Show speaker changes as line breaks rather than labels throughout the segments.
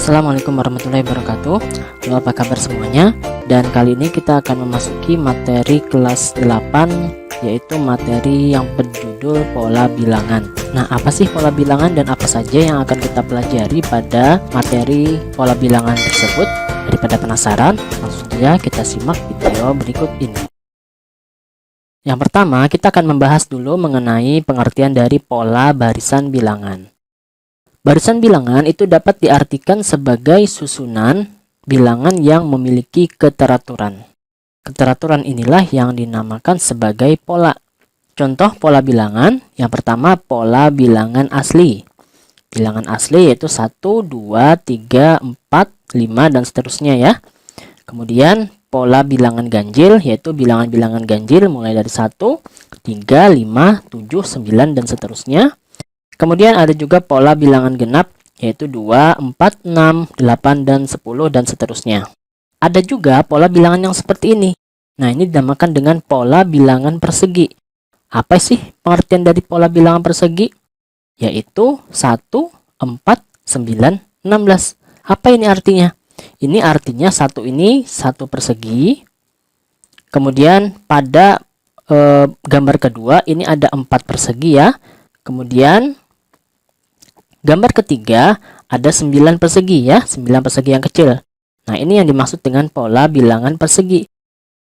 Assalamualaikum warahmatullahi wabarakatuh. Halo, apa kabar semuanya? Dan kali ini kita akan memasuki materi kelas 8, yaitu materi yang berjudul pola bilangan. Nah, apa sih pola bilangan dan apa saja yang akan kita pelajari pada materi pola bilangan tersebut? Daripada penasaran, langsung saja kita simak video berikut ini. Yang pertama, kita akan membahas dulu mengenai pengertian dari pola barisan bilangan. Barisan bilangan itu dapat diartikan sebagai susunan bilangan yang memiliki keteraturan. Keteraturan inilah yang dinamakan sebagai pola. Contoh pola bilangan, yang pertama pola bilangan asli. Bilangan asli yaitu 1, 2, 3, 4, 5, dan seterusnya ya. Kemudian pola bilangan ganjil yaitu bilangan-bilangan ganjil mulai dari 1, 3, 5, 7, 9, dan seterusnya. Kemudian ada juga pola bilangan genap yaitu 2, 4, 6, 8, dan 10, dan seterusnya. Ada juga pola bilangan yang seperti ini. Nah, ini dinamakan dengan pola bilangan persegi. Apa sih pengertian dari pola bilangan persegi? Yaitu 1, 4, 9, 16. Apa ini artinya? Ini artinya satu ini satu persegi. Kemudian pada gambar kedua ini ada 4 persegi ya. Kemudian gambar ketiga ada 9 persegi ya, 9 persegi yang kecil. Nah, ini yang dimaksud dengan pola bilangan persegi.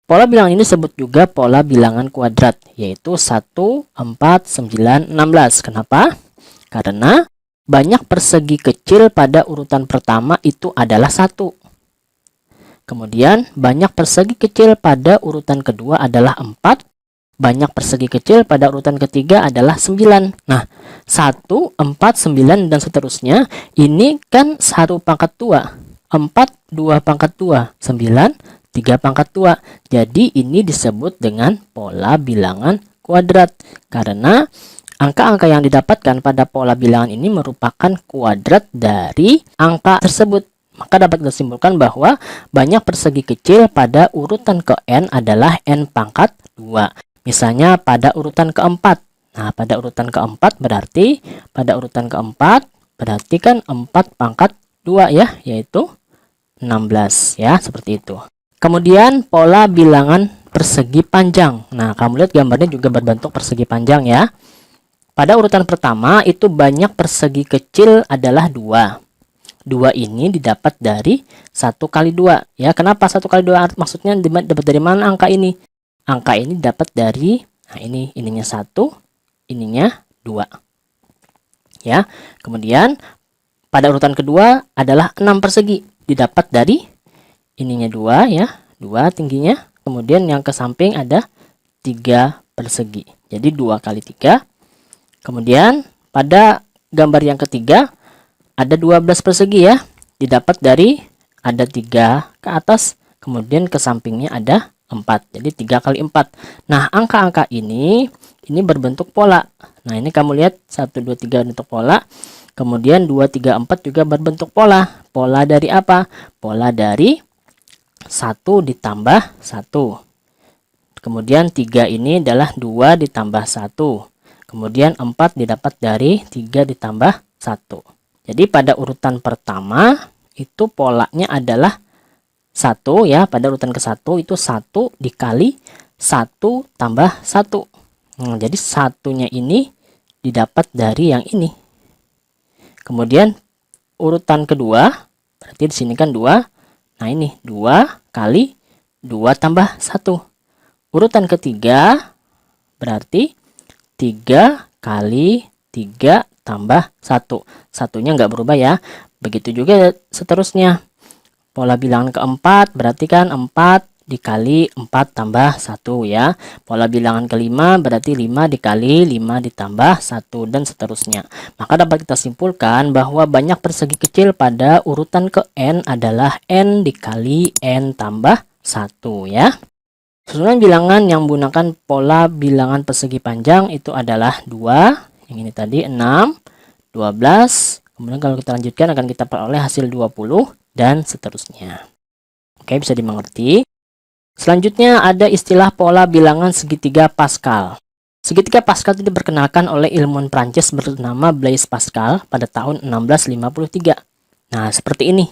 Pola bilangan ini disebut juga pola bilangan kuadrat, yaitu 1, 4, 9, 16. Kenapa? Karena banyak persegi kecil pada urutan pertama itu adalah 1. Kemudian banyak persegi kecil pada urutan kedua adalah 4. Banyak persegi kecil pada urutan ketiga adalah 9. Nah, 1, 4, 9, dan seterusnya ini kan 1 pangkat 2, 4, 2 pangkat 2, 9, 3 pangkat 2. Jadi ini disebut dengan pola bilangan kuadrat. Karena angka-angka yang didapatkan pada pola bilangan ini merupakan kuadrat dari angka tersebut. Maka dapat kita simpulkan bahwa banyak persegi kecil pada urutan ke n adalah n pangkat 2. Misalnya pada urutan keempat. Nah, pada urutan keempat berarti kan 4 pangkat 2 ya, yaitu 16 ya, seperti itu. Kemudian pola bilangan persegi panjang. Nah, kamu lihat gambarnya juga berbentuk persegi panjang ya. Pada urutan pertama itu banyak persegi kecil adalah 2. 2 ini didapat dari 1 kali 2 ya. Kenapa 1 kali 2? Maksudnya dapat dari mana angka ini? Angka ini dapat dari, nah ininya 1, ininya 2. Ya. Kemudian pada urutan kedua adalah 6 persegi. Didapat dari ininya 2 ya, 2 tingginya. Kemudian yang ke samping ada 3 persegi. Jadi 2 kali 3. Kemudian pada gambar yang ketiga ada 12 persegi ya. Didapat dari ada 3 ke atas, kemudian ke sampingnya ada 4. Jadi 3 kali 4. Nah, angka-angka ini berbentuk pola. Nah, ini kamu lihat 1, 2, 3 bentuk pola. Kemudian 2, 3, 4 juga berbentuk pola. Pola dari apa? Pola dari 1 ditambah 1. Kemudian 3 ini adalah 2 ditambah 1. Kemudian 4 didapat dari 3 ditambah 1. Jadi pada urutan pertama itu polanya adalah 1 ya, pada urutan ke-1 itu 1 dikali 1 tambah 1. Nah, jadi satunya ini didapat dari yang ini. Kemudian urutan kedua, berarti di sini kan 2. Nah, ini 2 kali 2 tambah 1. Urutan ketiga berarti 3 kali 3 tambah 1. Satunya nggak berubah ya. Begitu juga seterusnya. Pola bilangan keempat berarti kan 4 dikali 4 tambah 1 ya. Pola bilangan kelima berarti 5 dikali 5 ditambah 1, dan seterusnya. Maka dapat kita simpulkan bahwa banyak persegi kecil pada urutan ke n adalah n dikali n tambah 1 ya. Susunan bilangan yang menggunakan pola bilangan persegi panjang itu adalah 2, yang ini tadi 6, 12. Kemudian kalau kita lanjutkan akan kita peroleh hasil 20 dan seterusnya. Oke, bisa dimengerti. Selanjutnya ada istilah pola bilangan segitiga Pascal. Segitiga Pascal itu diperkenalkan oleh ilmuwan Prancis bernama Blaise Pascal pada tahun 1653. Nah, seperti ini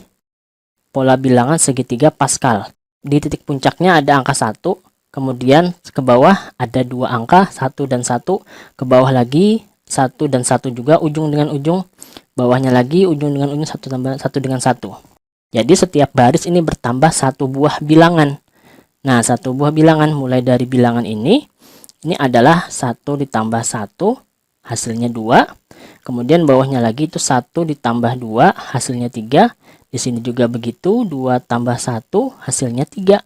pola bilangan segitiga Pascal. Di titik puncaknya ada angka 1, kemudian ke bawah ada dua angka 1 dan 1, ke bawah lagi 1 dan 1 juga, ujung dengan ujung, bawahnya lagi ujung dengan ujung, 1 tambah 1 dengan 1. Jadi setiap baris ini bertambah satu buah bilangan. Nah, satu buah bilangan mulai dari bilangan ini adalah 1 ditambah 1, hasilnya 2. Kemudian bawahnya lagi itu 1 ditambah 2, hasilnya 3. Di sini juga begitu, 2 tambah 1, hasilnya 3.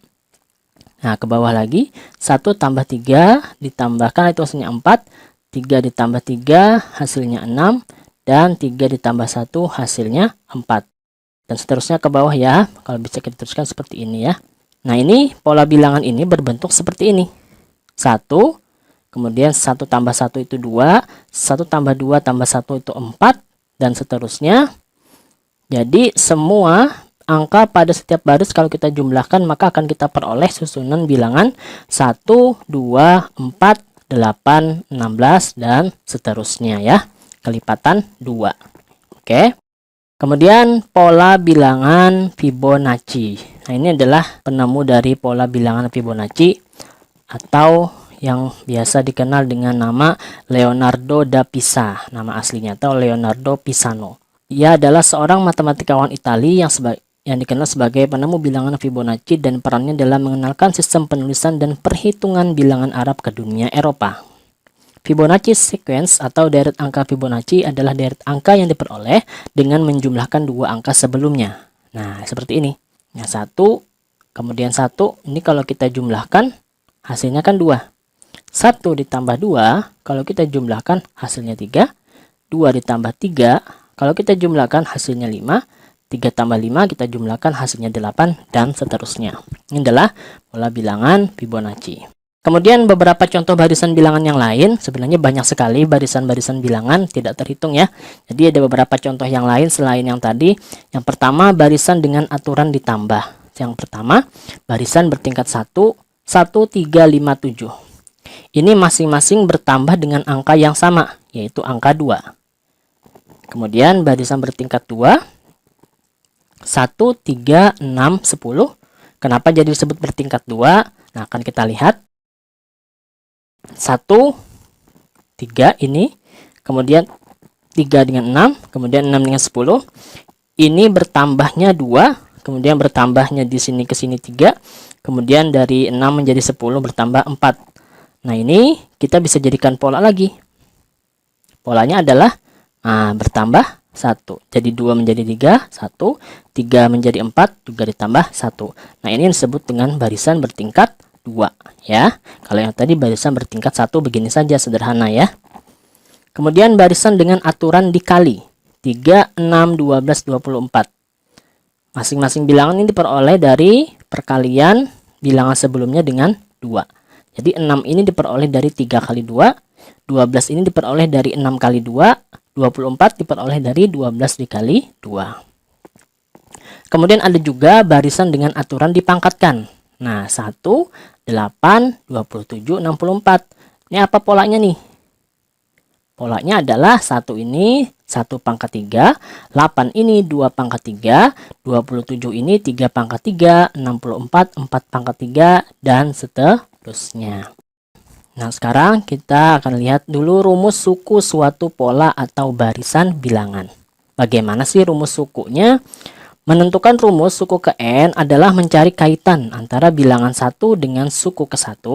Nah, ke bawah lagi, 1 tambah 3, ditambahkan itu hasilnya 4. 3 ditambah 3, hasilnya 6. Dan 3 ditambah 1, hasilnya 4. Dan seterusnya ke bawah ya, kalau bisa kita teruskan seperti ini ya. Nah, ini pola bilangan ini berbentuk seperti ini. 1, kemudian 1 tambah 1 itu 2, 1 tambah 2 tambah 1 itu 4, dan seterusnya. Jadi semua angka pada setiap baris kalau kita jumlahkan maka akan kita peroleh susunan bilangan 1, 2, 4, 8, 16, dan seterusnya ya. Kelipatan 2. Oke. Kemudian pola bilangan Fibonacci. Nah, ini adalah penemu dari pola bilangan Fibonacci atau yang biasa dikenal dengan nama Leonardo da Pisa, nama aslinya, atau Leonardo Pisano. Ia adalah seorang matematikawan Italia yang dikenal sebagai penemu bilangan Fibonacci dan perannya dalam mengenalkan sistem penulisan dan perhitungan bilangan Arab ke dunia Eropa. Fibonacci sequence atau deret angka Fibonacci adalah deret angka yang diperoleh dengan menjumlahkan dua angka sebelumnya. Nah, seperti ini. Yang 1, kemudian 1, ini kalau kita jumlahkan hasilnya kan 2. 1 ditambah 2, kalau kita jumlahkan hasilnya 3. 2 ditambah 3, kalau kita jumlahkan hasilnya 5. 3 tambah 5, kita jumlahkan hasilnya 8, dan seterusnya. Ini adalah pola bilangan Fibonacci. Kemudian beberapa contoh barisan bilangan yang lain, sebenarnya banyak sekali barisan-barisan bilangan, tidak terhitung ya. Jadi ada beberapa contoh yang lain selain yang tadi. Yang pertama, barisan dengan aturan ditambah. Yang pertama, barisan bertingkat 1, 1, 3, 5, 7. Ini masing-masing bertambah dengan angka yang sama, yaitu angka 2. Kemudian barisan bertingkat 2, 1, 3, 6, 10. Kenapa jadi disebut bertingkat 2? Nah, akan kita lihat. 1, 3 ini, kemudian 3 dengan 6, kemudian 6 dengan 10. Ini bertambahnya 2, kemudian bertambahnya di sini ke sini 3, kemudian dari 6 menjadi 10 bertambah 4. Nah, ini kita bisa jadikan pola lagi. Polanya adalah bertambah 1. Jadi 2 menjadi 3, 1, 3 menjadi 4, juga ditambah 1. Nah, ini disebut dengan barisan bertingkat 2 ya. Kalau yang tadi barisan bertingkat 1 begini saja, sederhana ya. Kemudian barisan dengan aturan dikali 3, 6, 12, 24. Masing-masing bilangan ini diperoleh dari perkalian bilangan sebelumnya dengan 2. Jadi 6 ini diperoleh dari 3 kali 2, 12 ini diperoleh dari 6 kali 2, 24 diperoleh dari 12 dikali 2. Kemudian ada juga barisan dengan aturan dipangkatkan. Nah, 1, 8, 27, 64. Ini apa polanya nih? Polanya adalah 1 ini 1 pangkat 3, 8 ini 2 pangkat 3, 27 ini 3 pangkat 3, 64 4 pangkat 3, dan seterusnya. Nah, sekarang kita akan lihat dulu rumus suku suatu pola atau barisan bilangan. Bagaimana sih rumus sukunya? Menentukan rumus suku ke n adalah mencari kaitan antara bilangan 1 dengan suku ke-1,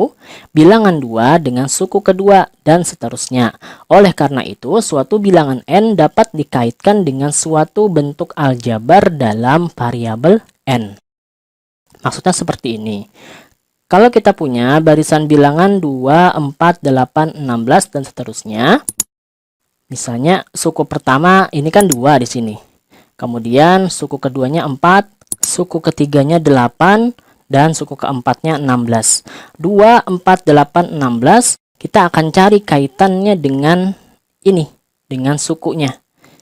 bilangan 2 dengan suku kedua, dan seterusnya. Oleh karena itu, suatu bilangan n dapat dikaitkan dengan suatu bentuk aljabar dalam variabel n. Maksudnya seperti ini. Kalau kita punya barisan bilangan 2, 4, 8, 16, dan seterusnya. Misalnya suku pertama ini kan 2 di sini. Kemudian suku keduanya 4, suku ketiganya 8, dan suku keempatnya 16. 2, 4, 8, 16, kita akan cari kaitannya dengan ini, dengan sukunya.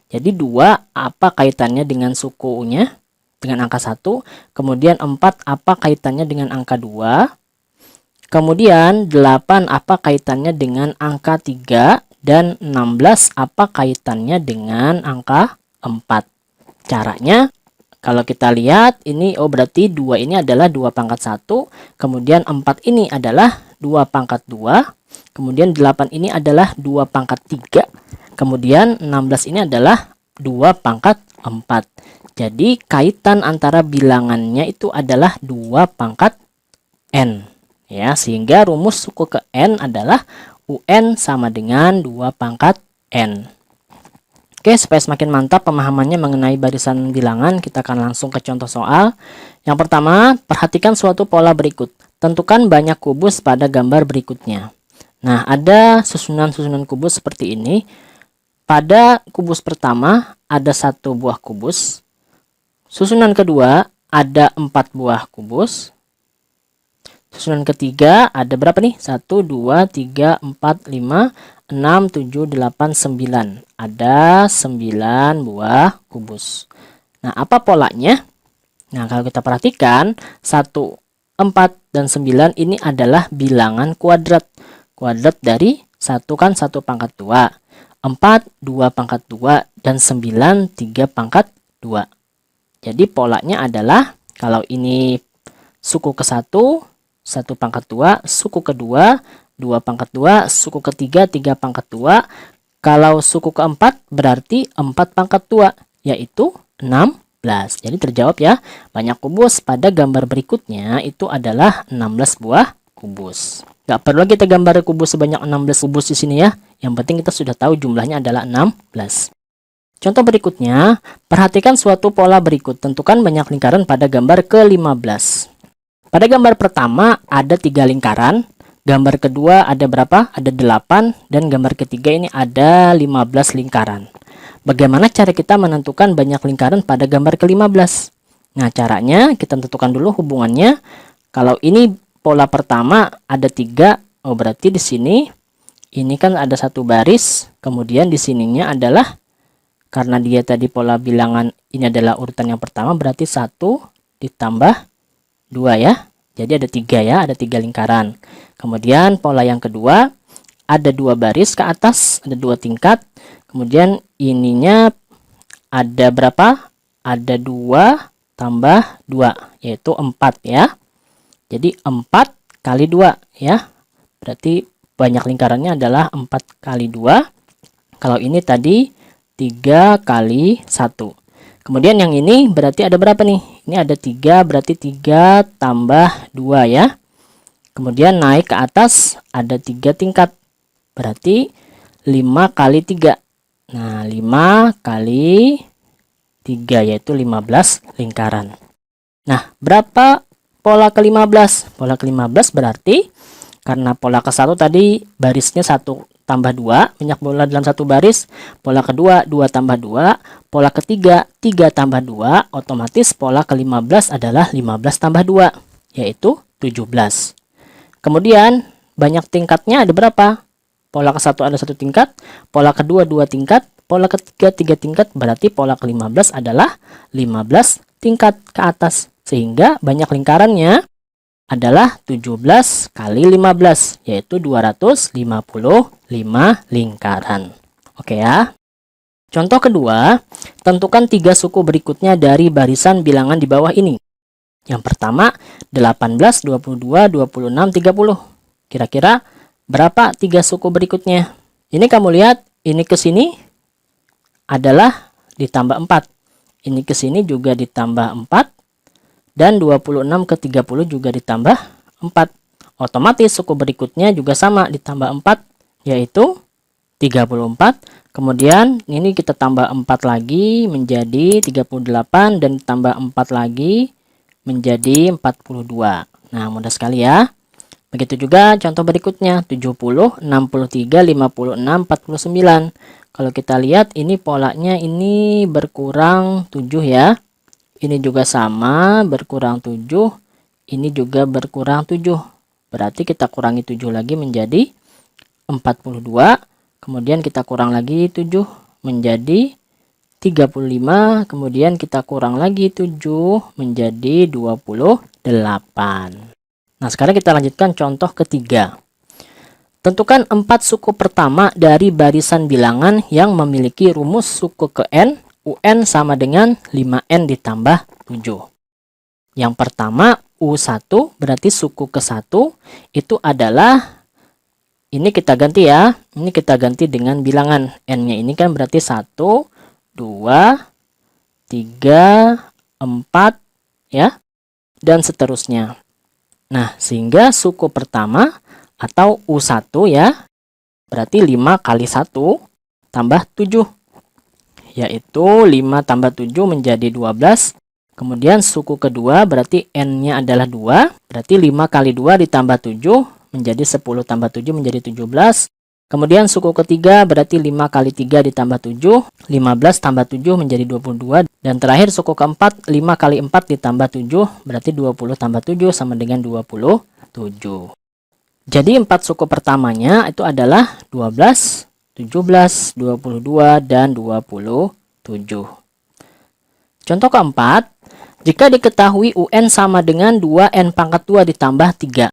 Jadi 2 apa kaitannya dengan sukunya, dengan angka 1. Kemudian 4 apa kaitannya dengan angka 2. Kemudian 8 apa kaitannya dengan angka 3. Dan 16 apa kaitannya dengan angka 4. Caranya, kalau kita lihat ini, oh berarti 2 ini adalah 2 pangkat 1, kemudian 4 ini adalah 2 pangkat 2, kemudian 8 ini adalah 2 pangkat 3, kemudian 16 ini adalah 2 pangkat 4. Jadi kaitan antara bilangannya itu adalah 2 pangkat n. Ya, sehingga rumus suku ke n adalah UN sama dengan 2 pangkat n. Oke, supaya semakin mantap pemahamannya mengenai barisan bilangan, kita akan langsung ke contoh soal. Yang pertama, perhatikan suatu pola berikut. Tentukan banyak kubus pada gambar berikutnya. Nah, ada susunan-susunan kubus seperti ini. Pada kubus pertama, ada 1 buah kubus. Susunan kedua, ada 4 buah kubus. Susunan ketiga, ada berapa nih? 1, 2, 3, 4, 5, 6, 7, 8, 9. Ada 9 buah kubus. Nah, apa polanya? Nah, kalau kita perhatikan, 1, 4, dan 9 ini adalah bilangan kuadrat. Kuadrat dari 1 kan 1 pangkat 2. 4, 2 pangkat 2, dan 9, 3 pangkat 2. Jadi polanya adalah, kalau ini suku ke 1, 1 pangkat 2, suku kedua, 2 pangkat 2, suku ketiga, 3 pangkat 2. Kalau suku keempat berarti 4 pangkat 2, yaitu 16. Jadi terjawab ya, banyak kubus pada gambar berikutnya itu adalah 16 buah kubus. Gak perlu kita gambar kubus sebanyak 16 kubus di sini ya. Yang penting kita sudah tahu jumlahnya adalah 16. Contoh berikutnya, perhatikan suatu pola berikut. Tentukan banyak lingkaran pada gambar ke-15. Pada gambar pertama ada 3 lingkaran, gambar kedua ada berapa? Ada 8, dan gambar ketiga ini ada 15 lingkaran. Bagaimana cara kita menentukan banyak lingkaran pada gambar ke-15? Nah, caranya kita tentukan dulu hubungannya. Kalau ini pola pertama ada 3, oh berarti di sini ini kan ada 1 baris, kemudian di sininya adalah, karena dia tadi pola bilangan ini adalah urutan yang pertama, berarti 1 ditambah 2 ya. Jadi ada 3 ya, ada 3 lingkaran. Kemudian pola yang kedua ada 2 baris ke atas, ada 2 tingkat. Kemudian ininya ada berapa? Ada 2 tambah 2, yaitu 4 ya. Jadi 4 kali 2 ya. Berarti banyak lingkarannya adalah 4 kali 2. Kalau ini tadi 3 kali 1. Kemudian yang ini berarti ada berapa nih? Ini ada 3, berarti 3 tambah 2 ya. Kemudian naik ke atas ada 3 tingkat. Berarti 5 kali 3. Nah, 5 kali 3 yaitu 15 lingkaran. Nah, berapa pola ke-15? Pola ke-15 berarti karena pola ke-1 tadi barisnya 1 tambah 2, banyak bola dalam 1 baris. Pola kedua 2 tambah 2, pola ketiga 3 tambah 2, otomatis pola ke-15 adalah 15 tambah 2, yaitu 17. Kemudian banyak tingkatnya ada berapa? Pola ke-1 ada 1 tingkat, pola kedua 2 tingkat, pola ketiga 3 tingkat, berarti pola ke-15 adalah 15 tingkat ke atas. Sehingga banyak lingkarannya adalah 17 kali 15, yaitu 255 lingkaran. Oke ya. Contoh kedua, tentukan 3 suku berikutnya dari barisan bilangan di bawah ini. Yang pertama, 18, 22, 26, 30. Kira-kira berapa 3 suku berikutnya? Ini kamu lihat, ini ke sini adalah ditambah 4. Ini ke sini juga ditambah 4. Dan 26 ke 30 juga ditambah 4. Otomatis suku berikutnya juga sama, ditambah 4, yaitu 34. Kemudian ini kita tambah 4 lagi menjadi 38, dan tambah 4 lagi menjadi 42. Nah, mudah sekali ya. Begitu juga contoh berikutnya, 70, 63, 56, 49. Kalau kita lihat ini polanya ini berkurang 7 ya. Ini juga sama, berkurang 7. Ini juga berkurang 7. Berarti kita kurangi 7 lagi menjadi 42. Kemudian kita kurang lagi 7 menjadi 35. Kemudian kita kurang lagi 7 menjadi 28. Nah, sekarang kita lanjutkan contoh ketiga. Tentukan 4 suku pertama dari barisan bilangan yang memiliki rumus suku ke n UN sama dengan 5N ditambah 7. Yang pertama, U1 berarti suku ke-1 itu adalah, ini kita ganti ya, ini kita ganti dengan bilangan N-nya ini kan berarti 1, 2, 3, 4 ya, dan seterusnya. Nah, sehingga suku pertama atau U1 ya, berarti 5 kali 1 tambah 7, yaitu 5 tambah 7 menjadi 12. Kemudian suku kedua berarti N-nya adalah 2, berarti 5 kali 2 ditambah 7 menjadi 10 tambah 7 menjadi 17. Kemudian suku ketiga berarti 5 kali 3 ditambah 7, 15 tambah 7 menjadi 22. Dan terakhir suku keempat, 5 kali 4 ditambah 7 berarti 20 tambah 7 sama dengan 27. Jadi 4 suku pertamanya itu adalah 12, 17, 22, dan 27. Contoh keempat, jika diketahui UN sama dengan 2N pangkat 2 ditambah 3,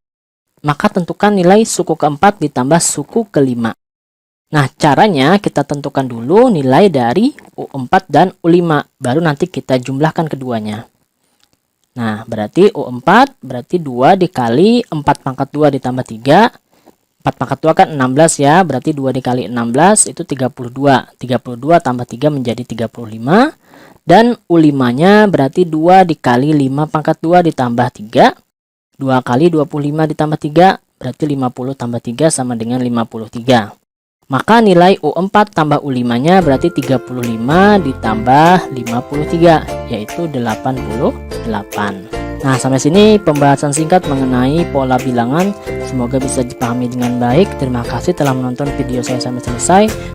maka tentukan nilai suku keempat ditambah suku kelima. Nah, caranya kita tentukan dulu nilai dari U4 dan U5, baru nanti kita jumlahkan keduanya. Nah, berarti U4 berarti 2 dikali 4 pangkat 2 ditambah 3. 4 pangkat 2 kan 16 ya, berarti 2 dikali 16 itu 32. 32 tambah 3 menjadi 35. Dan U5-nya berarti 2 dikali 5 pangkat 2 ditambah 3. 2 kali 25 ditambah 3 berarti 50 tambah 3 sama dengan 53. Maka nilai U4 tambah U5-nya berarti 35 ditambah 53, yaitu 88. Nah, sampai sini pembahasan singkat mengenai pola bilangan. Semoga bisa dipahami dengan baik. Terima kasih telah menonton video saya sampai selesai.